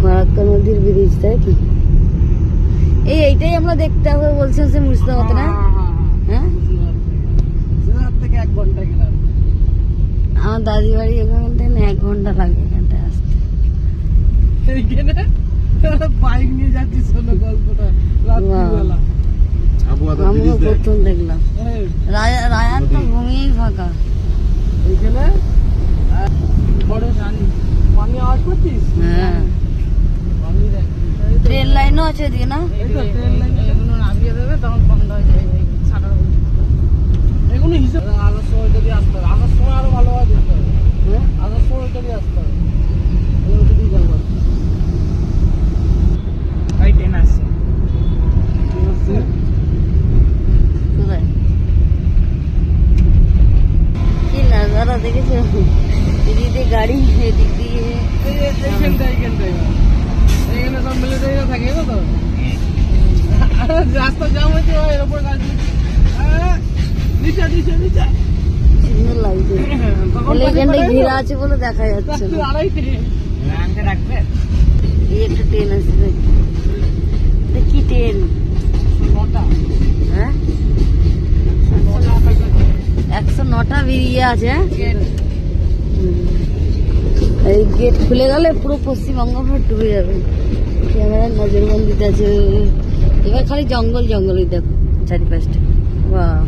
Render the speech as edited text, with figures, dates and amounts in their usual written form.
ফারাক্কা নদীর ব্রিজ, তাই তো? এইটাই আমরা দেখতে হবে বলছেন সে মুর্শিদাবাদ না? হ্যাঁ, থেকে 1 ঘন্টা গেলাম। আমার দাদি বাড়ি এখান থেকে 1 ঘন্টা লাগে এখানটায় আসতে। এইখানে বাইক নিয়ে যাচ্ছি, শোনো গল্পটা রাত্রিবেলা। আমিও প্রথম দেখলাম। রায়ার তো ঘুমিয়েই ফাঁকা। এইখানে বড় পানি আওয়াজ করছিস? হ্যাঁ, ট্রেন লাইনও আছে এদিকে না? এই তো ট্রেন লাইন, এগুলো নামিয়ে দেবে তখন বন্ধ হয়ে যায়। এগুলো হিসাব আসার সময় যদি আসতে হবে, আসার সময় আরো ভালোভাবে দেখতে হবে। হ্যাঁ, আসার সময় যদি আসতে হবে, ওদিকেই যাবো। এই ট্রেন আসছে। কোথায়? কি নাজারা দেখেছো? এদিক দিয়ে গাড়ি, এদিক দিয়ে এইখানটাই এখানে সব মিলিটারিরা থাকে, জানো তো? রাস্তা জাম হয়েছে, এর উপর গাড়ি নিচে নিচে নিচে সুন্দর লাগছে। এখানটায় ঘেরা আছে বলে দেখা যাচ্ছে না। এই একটা ট্রেন আছে, এটা কি ট্রেন? হ্যাঁ, 109টা বেরিয়ে আছে। এই গেট খুলে গেলে পুরো পশ্চিমবঙ্গ ভর ডুবে যাবে। ক্যামেরার নজরবন্দিতে আছে। এবার খালি জঙ্গল জঙ্গলই দেখো চারিপাশটা। বাহ।